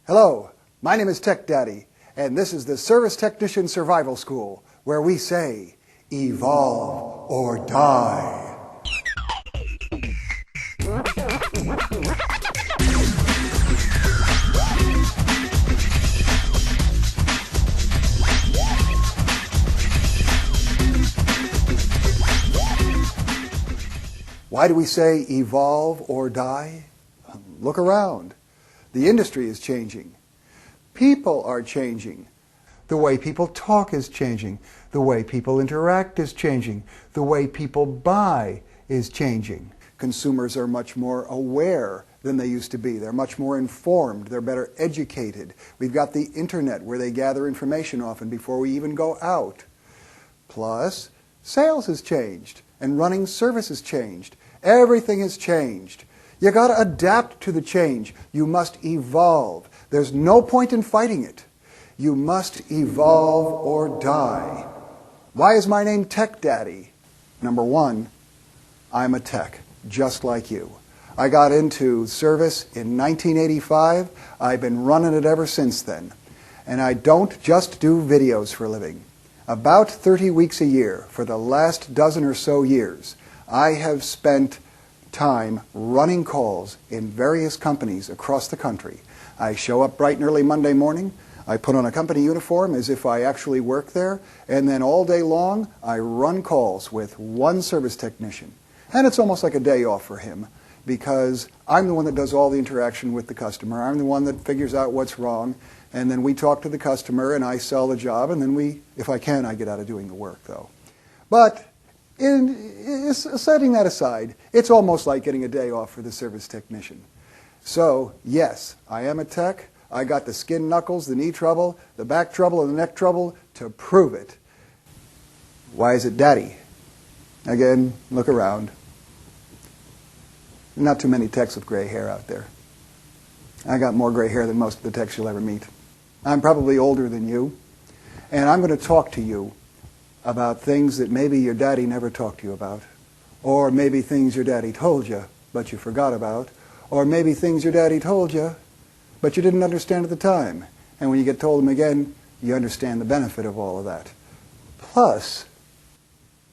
Hello, my name is Tech Daddy, and this is the Service Technician Survival School, where we say, evolve or die. Why do we say evolve or die? Look around. The industry is changing. People are changing. The way people talk is changing. The way people interact is changing. The way people buy is changing. Consumers are much more aware than they used to be. They're much more informed. They're better educated. We've got the internet where they gather information often before we even go out. Plus, sales has changed and running service has changed. Everything has changed. You got to adapt to the change. You must evolve. There's no point in fighting it. You must evolve or die. Why is my name Tech Daddy? Number one, I'm a tech, just like you. I got into service in 1985. I've been running it ever since then. And I don't just do videos for a living. About 30 weeks a year for the last dozen or so years, I have spent time running calls in various companies across the country. I show up bright and early Monday morning. I put on a company uniform as if I actually work there, and then all day long I run calls with one service technician. And it's almost like a day off for him because I'm the one that does all the interaction with the customer. I'm the one that figures out what's wrong, and then we talk to the customer and I sell the job, and then if I can, I get out of doing the work though. But setting that aside, it's almost like getting a day off for the service technician. So, yes, I am a tech. I got the skin knuckles, the knee trouble, the back trouble, and the neck trouble to prove it. Why is it Daddy? Again, look around. Not too many techs with gray hair out there. I got more gray hair than most of the techs you'll ever meet. I'm probably older than you, and I'm going to talk to you about things that maybe your daddy never talked to you about, or maybe things your daddy told you but you forgot about, or maybe things your daddy told you but you didn't understand at the time, and when you get told them again, you understand the benefit of all of that. Plus,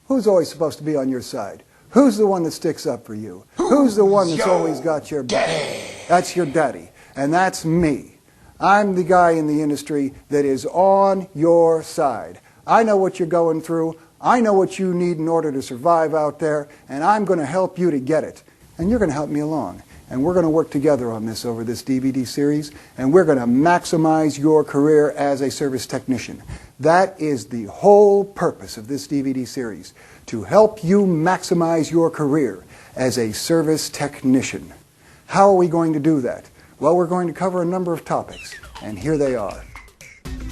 who's always supposed to be on your side? Who's the one that sticks up for you? Who's the one that's always got your back? That's your daddy, and that's me. I'm the guy in the industry that is on your side. I know what you're going through. I know what you need in order to survive out there, and I'm going to help you to get it. And you're going to help me along. And we're going to work together on this over this DVD series, and we're going to maximize your career as a service technician. That is the whole purpose of this DVD series, to help you maximize your career as a service technician. How are we going to do that? Well, we're going to cover a number of topics, and here they are.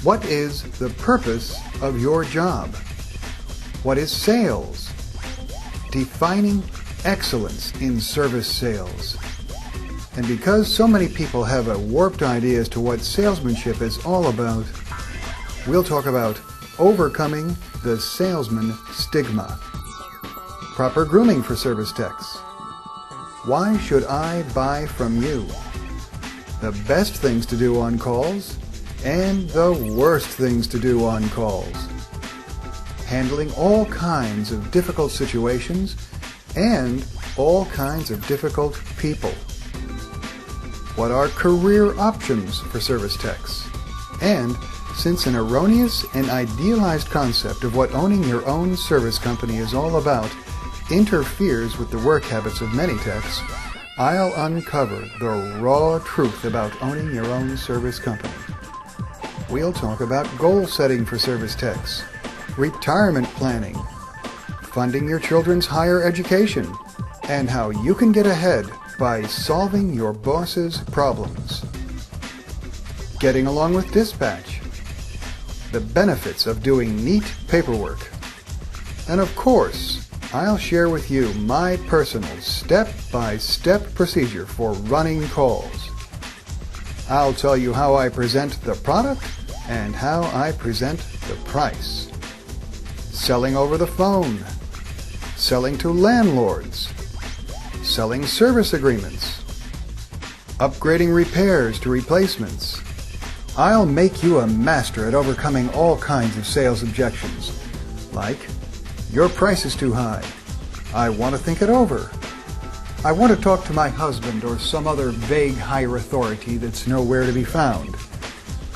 What is the purpose of your job? What is sales? Defining excellence in service sales. And because so many people have a warped idea as to what salesmanship is all about, we'll talk about overcoming the salesman stigma. Proper grooming for service techs. Why should I buy from you? The best things to do on calls and the worst things to do on calls. Handling all kinds of difficult situations and all kinds of difficult people. What are career options for service techs? And since an erroneous and idealized concept of what owning your own service company is all about interferes with the work habits of many techs, I'll uncover the raw truth about owning your own service company. We'll talk about goal setting for service techs, retirement planning, funding your children's higher education, and how you can get ahead by solving your boss's problems. Getting along with dispatch, the benefits of doing neat paperwork, and of course, I'll share with you my personal step-by-step procedure for running calls. I'll tell you how I present the product and how I present the price. Selling over the phone, selling to landlords, selling service agreements, upgrading repairs to replacements, I'll make you a master at overcoming all kinds of sales objections, like, your price is too high. I want to think it over. I want to talk to my husband or some other vague higher authority that's nowhere to be found.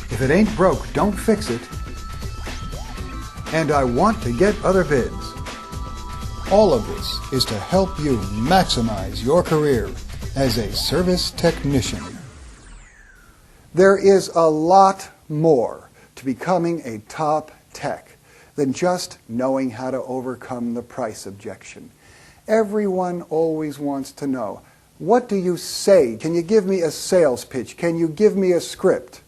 If it ain't broke, don't fix it. And I want to get other bids. All of this is to help you maximize your career as a service technician. There is a lot more to becoming a top tech than just knowing how to overcome the price objection. Everyone always wants to know, what do you say? Can you give me a sales pitch? Can you give me a script?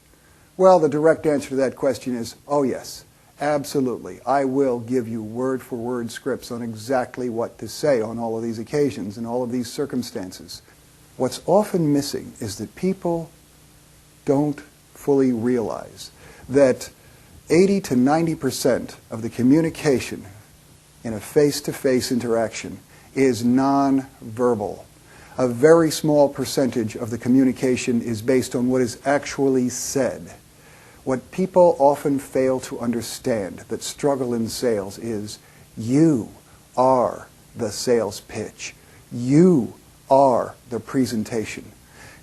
Well, the direct answer to that question is, oh yes, absolutely. I will give you word-for-word scripts on exactly what to say on all of these occasions and all of these circumstances. What's often missing is that people don't fully realize that 80 to 90% of the communication in a face-to-face interaction is non-verbal. A very small percentage of the communication is based on what is actually said. What people often fail to understand that struggle in sales is you are the sales pitch. You are the presentation.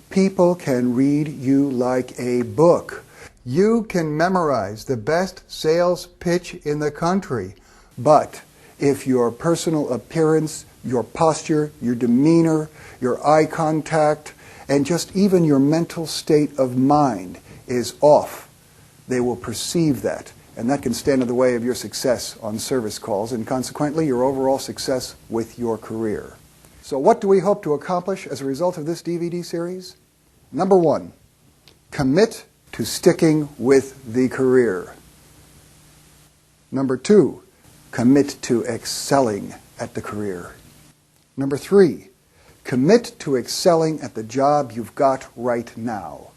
People can read you like a book. You can memorize the best sales pitch in the country, but if your personal appearance, your posture, your demeanor, your eye contact, and just even your mental state of mind is off, they will perceive that, and that can stand in the way of your success on service calls and consequently your overall success with your career. So what do we hope to accomplish as a result of this DVD series? Number one, commit to sticking with the career. Number two, commit to excelling at the career. Number three, commit to excelling at the job you've got right now.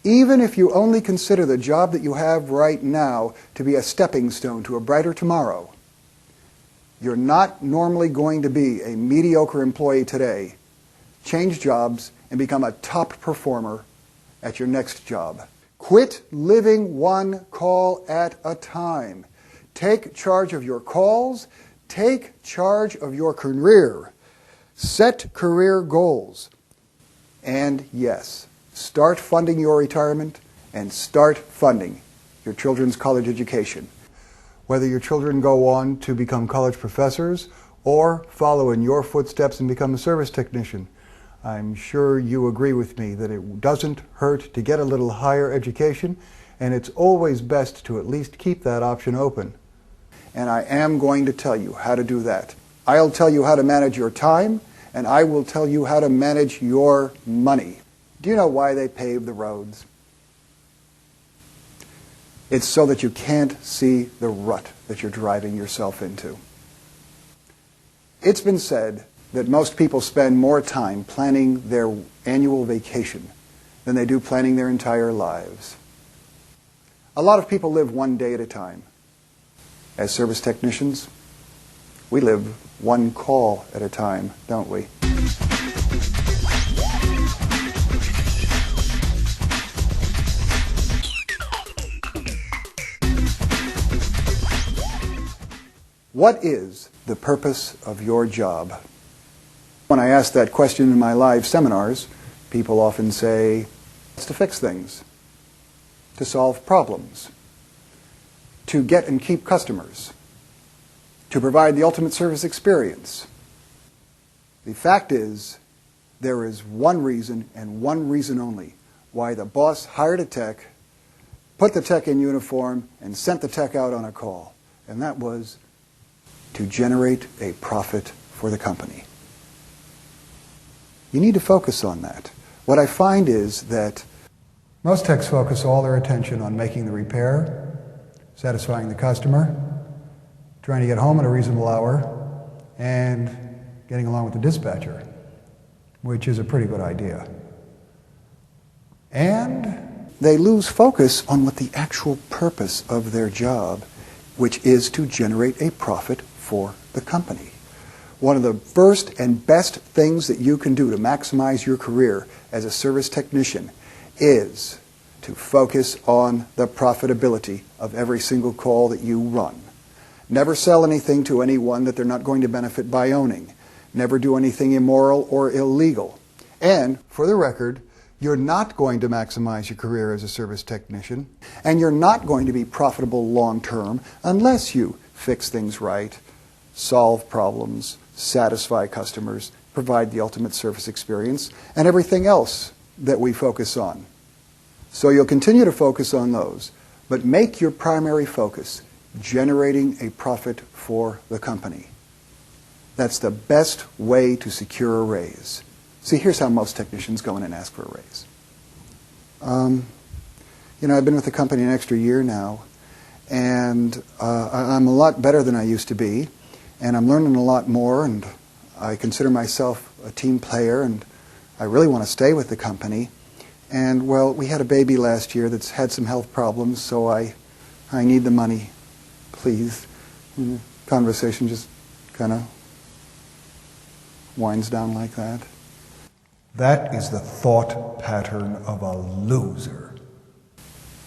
Even if you only consider the job that you have right now to be a stepping stone to a brighter tomorrow, you're not normally going to be a mediocre employee today. Change jobs and become a top performer at your next job. Quit living one call at a time. Take charge of your calls. Take charge of your career. Set career goals. And yes, start funding your retirement and start funding your children's college education. Whether your children go on to become college professors or follow in your footsteps and become a service technician, I'm sure you agree with me that it doesn't hurt to get a little higher education, and it's always best to at least keep that option open. And I am going to tell you how to do that. I'll tell you how to manage your time, and I will tell you how to manage your money. Do you know why they pave the roads? It's so that you can't see the rut that you're driving yourself into. It's been said that most people spend more time planning their annual vacation than they do planning their entire lives. A lot of people live one day at a time. As service technicians, we live one call at a time, don't we? What is the purpose of your job? When I ask that question in my live seminars, people often say, it's to fix things, to solve problems, to get and keep customers, to provide the ultimate service experience. The fact is, there is one reason and one reason only why the boss hired a tech, put the tech in uniform, and sent the tech out on a call. And that was to generate a profit for the company. You need to focus on that. What I find is that most techs focus all their attention on making the repair, satisfying the customer, trying to get home at a reasonable hour, and getting along with the dispatcher, which is a pretty good idea. And they lose focus on what the actual purpose of their job, which is to generate a profit for the company. One of the first and best things that you can do to maximize your career as a service technician is to focus on the profitability of every single call that you run. Never sell anything to anyone that they're not going to benefit by owning. Never do anything immoral or illegal. And, for the record, you're not going to maximize your career as a service technician, and you're not going to be profitable long term unless you fix things right, solve problems, satisfy customers, provide the ultimate service experience, and everything else that we focus on. So you'll continue to focus on those, but make your primary focus generating a profit for the company. That's the best way to secure a raise. See, here's how most technicians go in and ask for a raise. I've been with the company an extra year now, and I'm a lot better than I used to be, and I'm learning a lot more, and I consider myself a team player, and I really want to stay with the company. And, well, we had a baby last year that's had some health problems, so I need the money, please. And the conversation just kind of winds down like that. That is the thought pattern of a loser.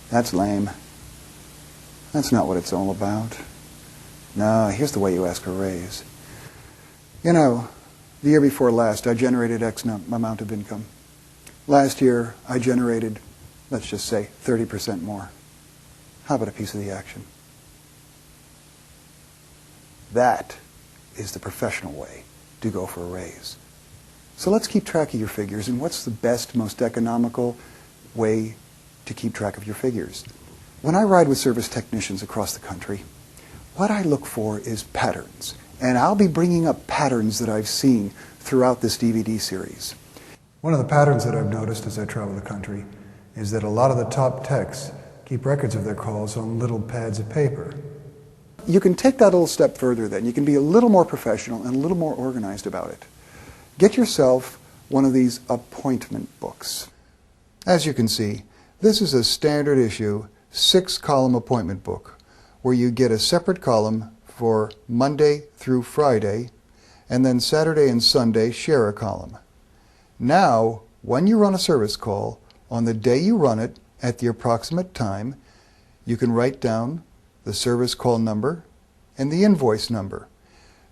That's lame. That's not what it's all about. No, here's the way you ask a raise. The year before last, I generated X amount of income. Last year, I generated, let's just say, 30% more. How about a piece of the action? That is the professional way to go for a raise. So let's keep track of your figures, and what's the best, most economical way to keep track of your figures? When I ride with service technicians across the country, what I look for is patterns. And I'll be bringing up patterns that I've seen throughout this DVD series. One of the patterns that I've noticed as I travel the country is that a lot of the top techs keep records of their calls on little pads of paper. You can take that a little step further then. You can be a little more professional and a little more organized about it. Get yourself one of these appointment books. As you can see, this is a standard issue 6-column appointment book where you get a separate column for Monday through Friday, and then Saturday and Sunday share a column. Now, when you run a service call, on the day you run it, at the approximate time, you can write down the service call number and the invoice number.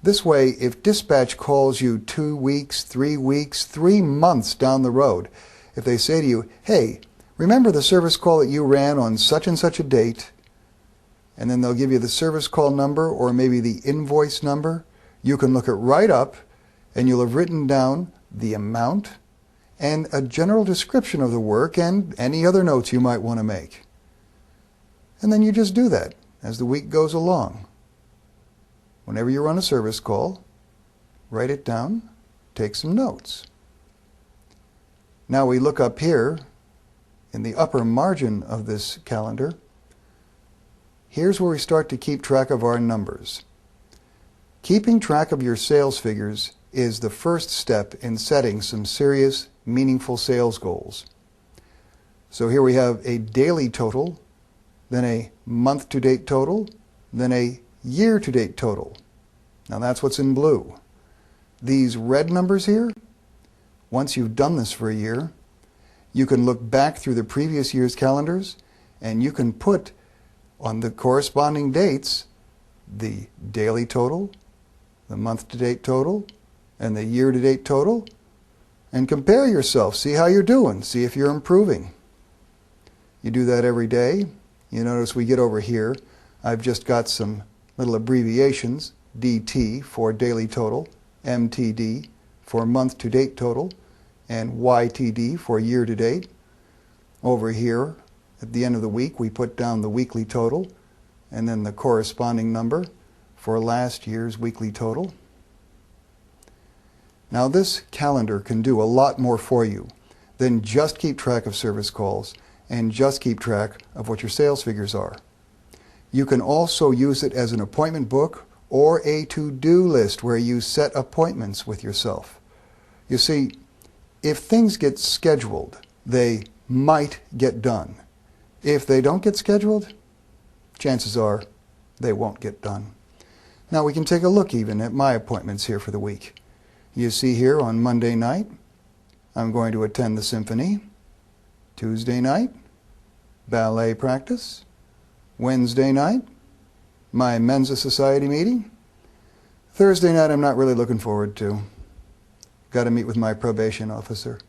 This way, if dispatch calls you 2 weeks, 3 weeks, 3 months down the road, if they say to you, hey, remember the service call that you ran on such and such a date, and then they'll give you the service call number or maybe the invoice number, you can look it right up and you'll have written down the amount and a general description of the work and any other notes you might want to make. And then you just do that as the week goes along. Whenever you run a service call, write it down, take some notes. Now we look up here in the upper margin of this calendar. Here's where we start to keep track of our numbers. Keeping track of your sales figures is the first step in setting some serious, meaningful sales goals. So here we have a daily total, then a month-to-date total, then a year-to-date total. Now that's what's in blue. These red numbers here, once you've done this for a year, you can look back through the previous year's calendars and you can put on the corresponding dates the daily total, the month-to-date total, and the year-to-date total, and compare yourself. See how you're doing. See if you're improving. You do that every day. You notice we get over here, I've just got some little abbreviations, DT for daily total, MTD for month-to-date total, and YTD for year-to-date. Over here, at the end of the week, we put down the weekly total and then the corresponding number for last year's weekly total. Now this calendar can do a lot more for you than just keep track of service calls and just keep track of what your sales figures are. You can also use it as an appointment book or a to-do list where you set appointments with yourself. You see, if things get scheduled, they might get done. If they don't get scheduled, chances are they won't get done. Now we can take a look even at my appointments here for the week. You see here on Monday night, I'm going to attend the symphony. Tuesday night, ballet practice. Wednesday night, my Mensa Society meeting. Thursday night I'm not really looking forward to. Got to meet with my probation officer.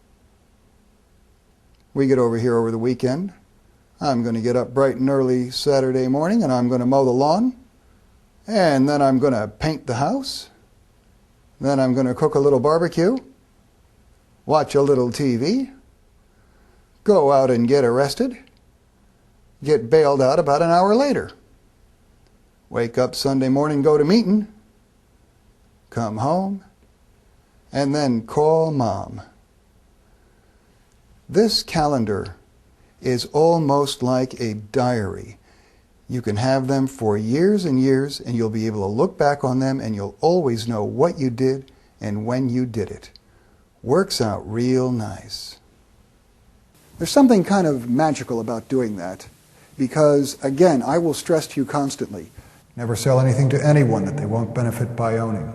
We get over here over the weekend. I'm going to get up bright and early Saturday morning and I'm going to mow the lawn. And then I'm going to paint the house. Then I'm going to cook a little barbecue. Watch a little TV. Go out and get arrested. Get bailed out about an hour later. Wake up Sunday morning, go to meeting. Come home. And then call Mom. This calendar is almost like a diary. You can have them for years and years, and you'll be able to look back on them, and you'll always know what you did and when you did it. Works out real nice. There's something kind of magical about doing that, because, again, I will stress to you constantly, never sell anything to anyone that they won't benefit by owning.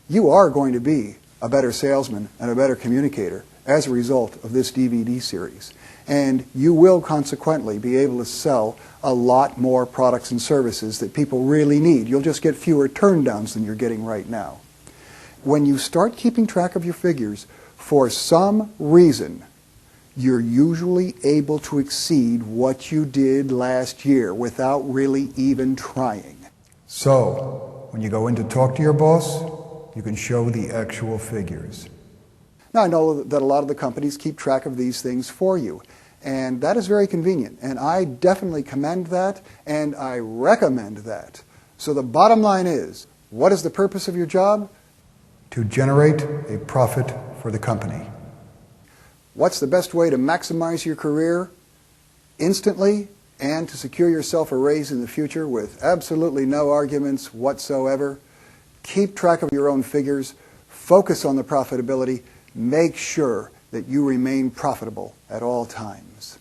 You are going to be a better salesman and a better communicator as a result of this DVD series. And you will consequently be able to sell a lot more products and services that people really need. You'll just get fewer turndowns than you're getting right now. When you start keeping track of your figures, for some reason, you're usually able to exceed what you did last year without really even trying. So, when you go in to talk to your boss, you can show the actual figures. Now, I know that a lot of the companies keep track of these things for you, and that is very convenient, and I definitely commend that, and I recommend that. So the bottom line is, what is the purpose of your job? To generate a profit for the company. What's the best way to maximize your career instantly and to secure yourself a raise in the future with absolutely no arguments whatsoever? Keep track of your own figures, focus on the profitability, make sure that you remain profitable at all times.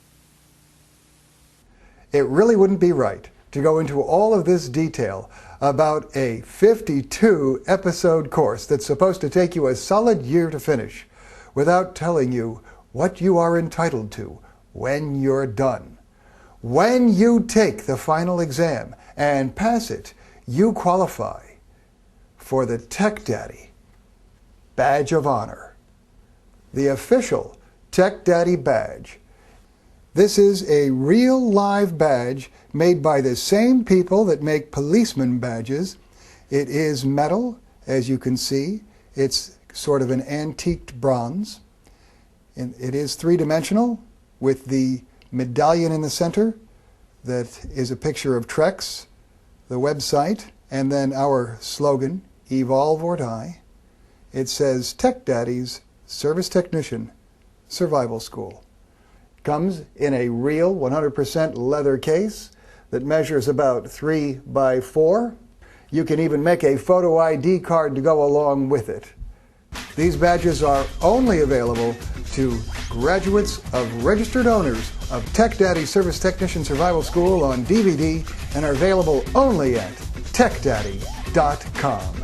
It really wouldn't be right to go into all of this detail about a 52-episode course that's supposed to take you a solid year to finish without telling you what you are entitled to when you're done. When you take the final exam and pass it, you qualify for the Tech Daddy Badge of Honor, the official Tech Daddy badge. This is a real live badge made by the same people that make policeman badges. It is metal, as you can see. It's sort of an antiqued bronze. And it is three-dimensional with the medallion in the center that is a picture of Trex, the website, and then our slogan, Evolve or Die. It says Tech Daddy's Service Technician Survival School. Comes in a real 100% leather case that measures about 3 by 4. You can even make a photo ID card to go along with it. These badges are only available to graduates of registered owners of Tech Daddy Service Technician Survival School on DVD and are available only at techdaddy.com.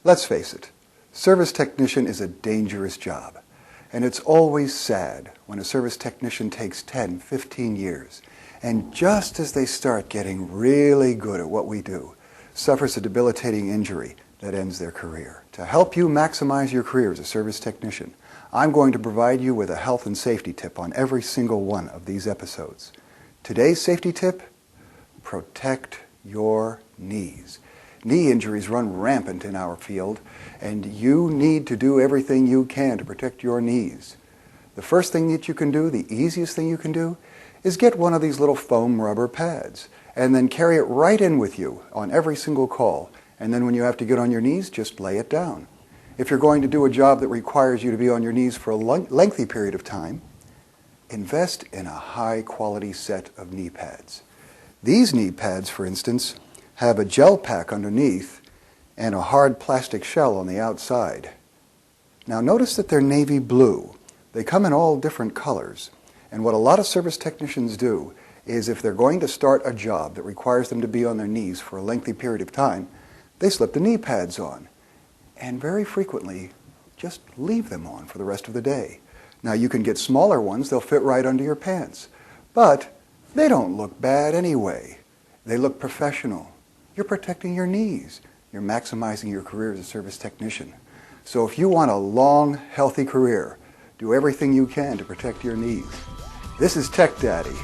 Let's face it, service technician is a dangerous job, and it's always sad when a service technician takes 10, 15 years, and just as they start getting really good at what we do, suffers a debilitating injury that ends their career. To help you maximize your career as a service technician, I'm going to provide you with a health and safety tip on every single one of these episodes. Today's safety tip: protect your knees. Knee injuries run rampant in our field, and you need to do everything you can to protect your knees. The first thing that you can do, the easiest thing you can do, is get one of these little foam rubber pads and then carry it right in with you on every single call. And then when you have to get on your knees, just lay it down. If you're going to do a job that requires you to be on your knees for a lengthy period of time, invest in a high-quality set of knee pads. These knee pads, for instance, have a gel pack underneath and a hard plastic shell on the outside. Now notice that they're navy blue. They come in all different colors. And what a lot of service technicians do is if they're going to start a job that requires them to be on their knees for a lengthy period of time, they slip the knee pads on. And very frequently, just leave them on for the rest of the day. Now you can get smaller ones, they'll fit right under your pants. But they don't look bad anyway. They look professional. You're protecting your knees. You're maximizing your career as a service technician. So if you want a long, healthy career, do everything you can to protect your knees. This is Tech Daddy,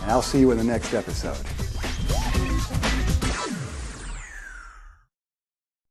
and I'll see you in the next episode.